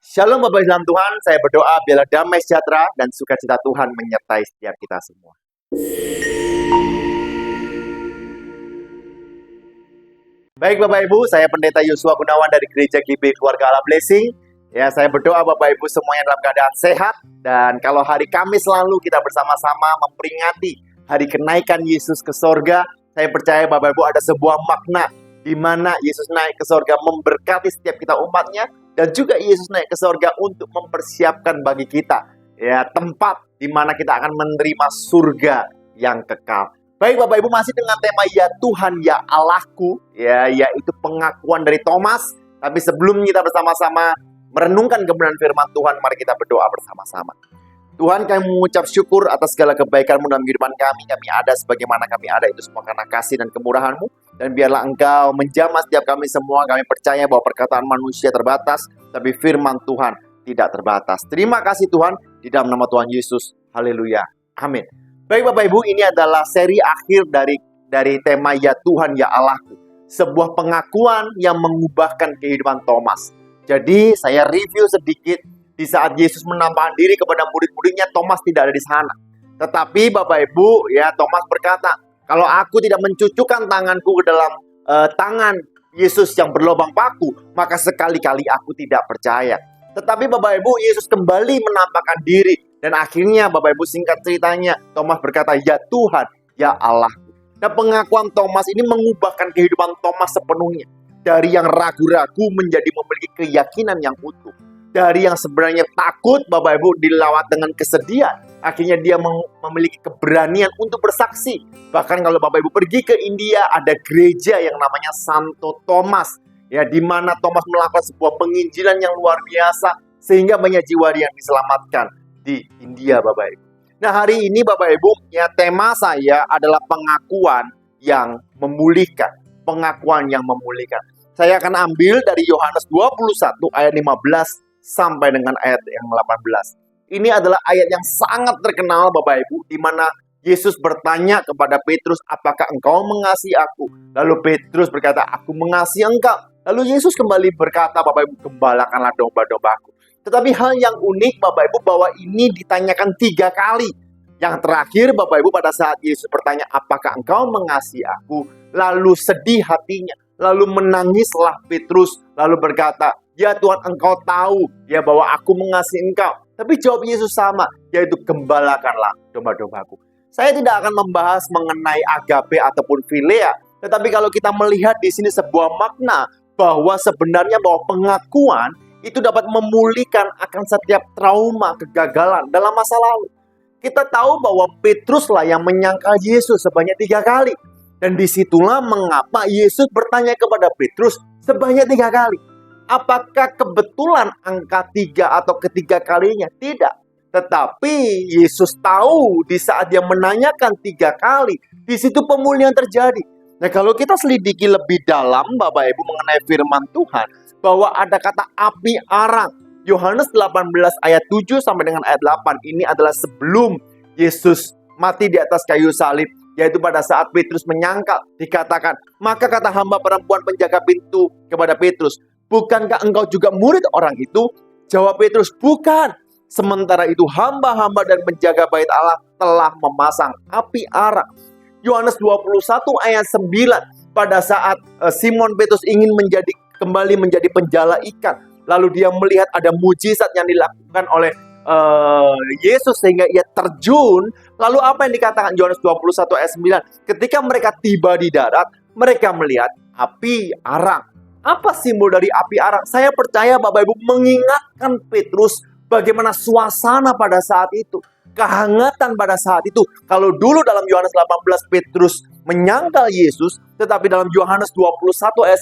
Shalom Bapak Ibu dalam Tuhan, saya berdoa biarlah damai sejahtera dan sukacita Tuhan menyertai setiap kita semua. Baik Bapak Ibu, saya Pendeta Yosua Gunawan dari Gereja GB Keluarga Allah Blessing. Ya, saya berdoa Bapak Ibu semuanya dalam keadaan sehat. Dan kalau hari Kamis lalu kita bersama-sama memperingati hari kenaikan Yesus ke sorga, saya percaya Bapak Ibu ada sebuah makna di mana Yesus naik ke sorga memberkati setiap kita umatnya. Dan juga Yesus naik ke sorga untuk mempersiapkan bagi kita ya tempat di mana kita akan menerima surga yang kekal. Baik Bapak Ibu, masih dengan tema Ya Tuhan Ya Allahku, ya, yaitu pengakuan dari Thomas. Tapi sebelum kita bersama-sama merenungkan kebenaran firman Tuhan, mari kita berdoa bersama-sama. Tuhan, kami mengucap syukur atas segala kebaikan-Mu dalam kehidupan kami. Kami ada sebagaimana kami ada, itu semua karena kasih dan kemurahan-Mu. Dan biarlah Engkau menjamah setiap kami semua. Kami percaya bahwa perkataan manusia terbatas, tapi firman Tuhan tidak terbatas. Terima kasih Tuhan, di dalam nama Tuhan Yesus. Haleluya. Amin. Baik Bapak Ibu, ini adalah seri akhir dari tema Ya Tuhan Ya Allahku. Sebuah pengakuan yang mengubahkan kehidupan Thomas. Jadi saya review sedikit. Di saat Yesus menampakkan diri kepada murid-muridnya, Thomas tidak ada di sana. Tetapi Bapak Ibu, ya, Thomas berkata, kalau aku tidak mencucukkan tanganku ke dalam tangan Yesus yang berlubang paku, maka sekali-kali aku tidak percaya. Tetapi Bapak Ibu, Yesus kembali menampakkan diri. Dan akhirnya Bapak Ibu, singkat ceritanya, Thomas berkata, Ya Tuhan, Ya Allahku. Dan pengakuan Thomas ini mengubahkan kehidupan Thomas sepenuhnya. Dari yang ragu-ragu menjadi memiliki keyakinan yang utuh. Dari yang sebenarnya takut, Bapak Ibu, dilawat dengan kesedihan. Akhirnya dia memiliki keberanian untuk bersaksi. Bahkan kalau Bapak Ibu pergi ke India, ada gereja yang namanya Santo Thomas. Ya, di mana Thomas melakukan sebuah penginjilan yang luar biasa. Sehingga banyak jiwa yang diselamatkan di India, Bapak Ibu. Nah, hari ini Bapak Ibu, ya, tema saya adalah pengakuan yang memulihkan. Pengakuan yang memulihkan. Saya akan ambil dari Yohanes 21 ayat 15 sampai dengan ayat yang 18. Ini adalah ayat yang sangat terkenal Bapak Ibu, di mana Yesus bertanya kepada Petrus, apakah engkau mengasihi aku? Lalu Petrus berkata, aku mengasihi engkau. Lalu Yesus kembali berkata, Bapak Ibu, gembalakanlah domba-dombaku. Tetapi hal yang unik Bapak Ibu, bahwa ini ditanyakan 3 kali. Yang terakhir Bapak Ibu, pada saat Yesus bertanya, apakah engkau mengasihi aku? Lalu sedih hatinya. Lalu menangislah Petrus, lalu berkata, ya Tuhan, engkau tahu ya bahwa aku mengasihi engkau. Tapi jawab Yesus sama, yaitu gembalakanlah domba-dombaku. Saya tidak akan membahas mengenai agape ataupun philea, tetapi kalau kita melihat di sini sebuah makna bahwa sebenarnya bahwa pengakuan itu dapat memulihkan akan setiap trauma kegagalan dalam masa lalu. Kita tahu bahwa Petruslah yang menyangkal Yesus sebanyak 3 kali. Dan disitulah mengapa Yesus bertanya kepada Petrus sebanyak 3 kali. Apakah kebetulan angka 3 atau ketiga kalinya? Tidak. Tetapi Yesus tahu di saat dia menanyakan 3 kali, di situ pemulihan terjadi. Nah, kalau kita selidiki lebih dalam Bapak Ibu mengenai firman Tuhan, bahwa ada kata api arang. Yohanes 18 ayat 7 sampai dengan ayat 8 ini adalah sebelum Yesus mati di atas kayu salib. Yaitu pada saat Petrus menyangkal, dikatakan, maka kata hamba perempuan penjaga pintu kepada Petrus, bukankah engkau juga murid orang itu? Jawab Petrus, bukan. Sementara itu hamba-hamba dan penjaga bait Allah telah memasang api arang. Yohanes 21 ayat 9, pada saat Simon Petrus ingin kembali menjadi penjala ikan, lalu dia melihat ada mujizat yang dilakukan oleh Yesus sehingga ia terjun. Lalu apa yang dikatakan Yohanes 21 ayat 9? Ketika mereka tiba di darat, mereka melihat api arang. Apa simbol dari api arang? Saya percaya Bapak Ibu mengingatkan Petrus bagaimana suasana pada saat itu, kehangatan pada saat itu. Kalau dulu dalam Yohanes 18 Petrus menyangkal Yesus, tetapi dalam Yohanes 21 ayat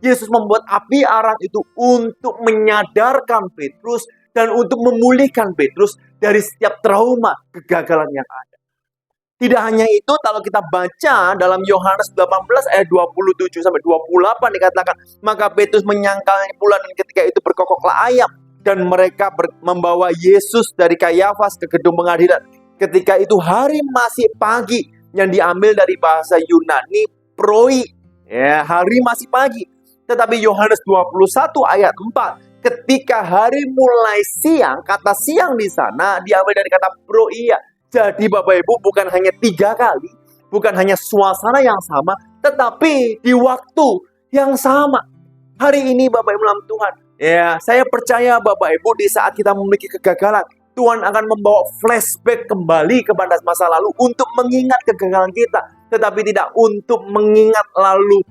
9 Yesus membuat api arang itu untuk menyadarkan Petrus dan untuk memulihkan Petrus dari setiap trauma kegagalan yang ada. Tidak hanya itu, kalau kita baca dalam Yohanes 18 ayat 27 sampai 28 dikatakan, maka Petrus menyangkalnya pula dan ketika itu berkokoklah ayam. Dan mereka membawa Yesus dari Kayafas ke gedung pengadilan. Ketika itu hari masih pagi, yang diambil dari bahasa Yunani proi. Ya, hari masih pagi. Tetapi Yohanes 21 ayat 4, ketika hari mulai siang, kata siang di sana diambil dari kata proia. Jadi Bapak Ibu bukan hanya 3 kali, bukan hanya suasana yang sama, tetapi di waktu yang sama. Hari ini Bapak Ibu dalam Tuhan, ya saya percaya Bapak Ibu di saat kita memiliki kegagalan, Tuhan akan membawa flashback kembali kepada masa lalu untuk mengingat kegagalan kita, tetapi tidak untuk mengingat lalu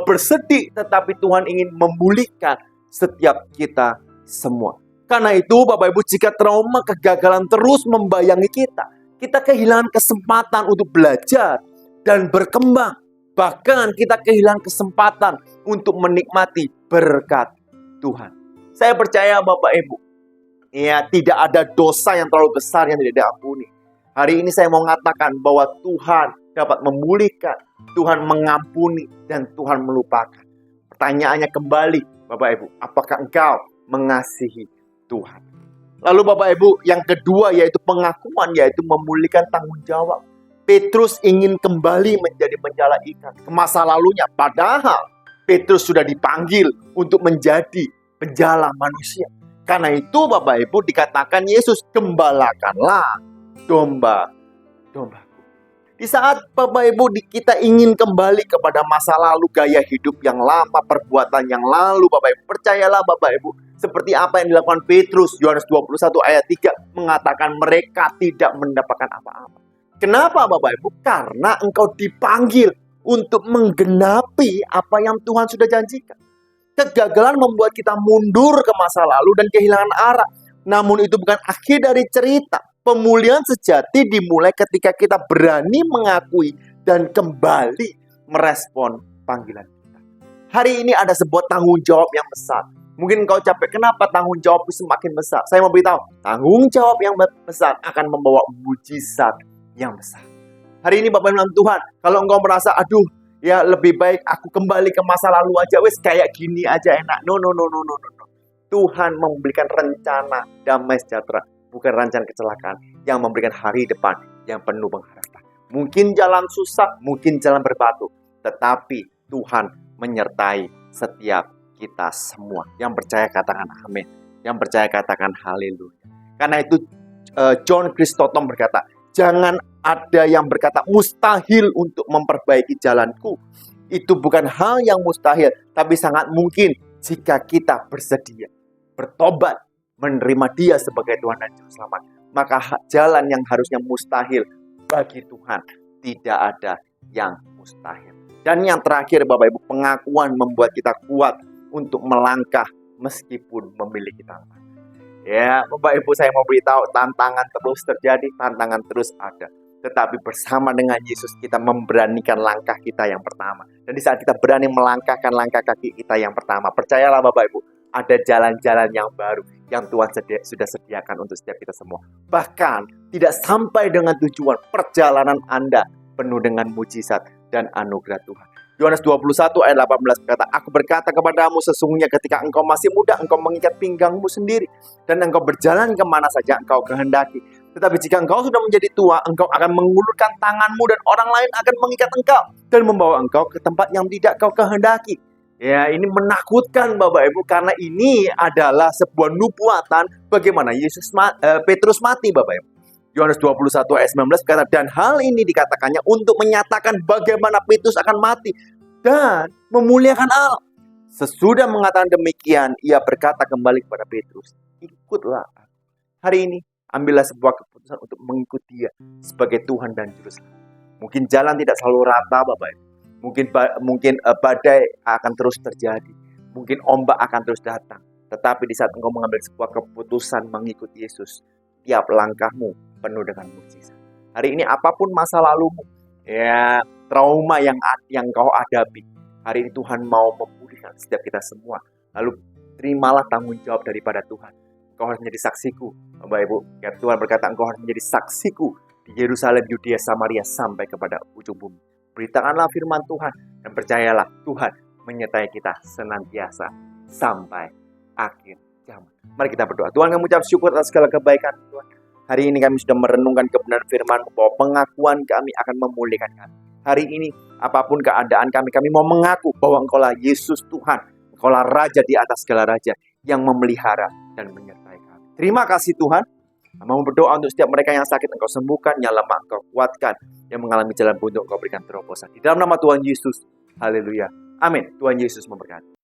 bersedih, tetapi Tuhan ingin memulihkan setiap kita semua. Karena itu Bapak Ibu, jika trauma kegagalan terus membayangi kita, kita kehilangan kesempatan untuk belajar dan berkembang. Bahkan kita kehilangan kesempatan untuk menikmati berkat Tuhan. Saya percaya Bapak Ibu, ya tidak ada dosa yang terlalu besar yang tidak diampuni. Hari ini saya mau mengatakan bahwa Tuhan dapat memulihkan, Tuhan mengampuni, dan Tuhan melupakan. Pertanyaannya kembali, Bapak Ibu, apakah engkau mengasihi Tuhan? Lalu Bapak Ibu, yang kedua yaitu pengakuan, yaitu memulihkan tanggung jawab. Petrus ingin kembali menjadi penjala ikan ke masa lalunya, padahal Petrus sudah dipanggil untuk menjadi penjala manusia. Karena itu Bapak Ibu dikatakan Yesus, gembalakanlah domba-domba. Di saat Bapak Ibu kita ingin kembali kepada masa lalu, gaya hidup yang lama, perbuatan yang lalu, Bapak Ibu, percayalah Bapak Ibu, seperti apa yang dilakukan Petrus, Yohanes 21 ayat 3 mengatakan mereka tidak mendapatkan apa-apa. Kenapa Bapak Ibu? Karena engkau dipanggil untuk menggenapi apa yang Tuhan sudah janjikan. Kegagalan membuat kita mundur ke masa lalu dan kehilangan arah. Namun itu bukan akhir dari cerita. Pemulihan sejati dimulai ketika kita berani mengakui dan kembali merespon panggilan kita. Hari ini ada sebuah tanggung jawab yang besar. Mungkin engkau capek, kenapa tanggung jawab semakin besar? Saya mau beritahu, tanggung jawab yang besar akan membawa mujizat yang besar. Hari ini Bapak Ibu Tuhan, kalau engkau merasa, aduh, ya lebih baik aku kembali ke masa lalu aja, wes kayak gini aja enak. No. Tuhan memberikan rencana damai sejahtera, bukan rencana kecelakaan, yang memberikan hari depan yang penuh pengharapan. Mungkin jalan susah, mungkin jalan berbatu, tetapi Tuhan menyertai setiap kita semua. Yang percaya katakan amin, yang percaya katakan haleluya. Karena itu John Chrysostom berkata, jangan ada yang berkata mustahil untuk memperbaiki jalanku. Itu bukan hal yang mustahil, tapi sangat mungkin jika kita bersedia bertobat, menerima Dia sebagai Tuhan dan Juru Selamat. Maka jalan yang harusnya mustahil bagi Tuhan, tidak ada yang mustahil. Dan yang terakhir Bapak Ibu, pengakuan membuat kita kuat untuk melangkah meskipun memiliki tantangan. Ya Bapak Ibu, saya mau beritahu, tantangan terus terjadi, tantangan terus ada. Tetapi bersama dengan Yesus kita memberanikan langkah kita yang pertama. Dan di saat kita berani melangkahkan langkah kaki kita yang pertama, percayalah Bapak Ibu, ada jalan-jalan yang baru yang Tuhan sudah sediakan untuk setiap kita semua. Bahkan tidak sampai dengan tujuan, perjalanan Anda penuh dengan mujizat dan anugerah Tuhan. Yohanes 21 ayat 18 berkata, aku berkata kepadamu sesungguhnya ketika engkau masih muda, engkau mengikat pinggangmu sendiri. Dan engkau berjalan kemana saja engkau kehendaki. Tetapi jika engkau sudah menjadi tua, engkau akan mengulurkan tanganmu dan orang lain akan mengikat engkau dan membawa engkau ke tempat yang tidak kau kehendaki. Ya, ini menakutkan Bapak Ibu, karena ini adalah sebuah nubuatan bagaimana Petrus mati Bapak Ibu. Yohanes 21 ayat 19 berkata, dan hal ini dikatakannya untuk menyatakan bagaimana Petrus akan mati dan memuliakan Allah. Sesudah mengatakan demikian, ia berkata kembali kepada Petrus, ikutlah. Hari ini, ambillah sebuah keputusan untuk mengikuti Dia sebagai Tuhan dan Juru Selamat. Mungkin jalan tidak selalu rata Bapak Ibu. Mungkin badai akan terus terjadi. Mungkin ombak akan terus datang. Tetapi di saat engkau mengambil sebuah keputusan mengikuti Yesus, tiap langkahmu penuh dengan mujizat. Hari ini apapun masa lalumu, ya trauma yang kau hadapi, hari ini Tuhan mau memulihkan setiap kita semua. Lalu terimalah tanggung jawab daripada Tuhan. Engkau harus menjadi saksiku, Bapak Ibu. Ya, Tuhan berkata engkau harus menjadi saksiku di Yerusalem, Yudea, Samaria sampai kepada ujung bumi. Beritakanlah firman Tuhan dan percayalah Tuhan menyertai kita senantiasa sampai akhir zaman. Mari kita berdoa. Tuhan, kami ucap syukur atas segala kebaikan Tuhan. Hari ini kami sudah merenungkan kebenaran firman-Mu bahwa pengakuan kami akan memulihkan kami. Hari ini apapun keadaan kami mau mengaku bahwa Engkaulah Yesus Tuhan. Engkaulah Raja di atas segala raja yang memelihara dan menyertai kami. Terima kasih Tuhan. Kami mau berdoa untuk setiap mereka yang sakit, Engkau sembuhkan, yang lemah, Engkau kuatkan, yang mengalami jalan buntu, Engkau berikan terobosan. Di dalam nama Tuhan Yesus, haleluya. Amin. Tuhan Yesus memberkati.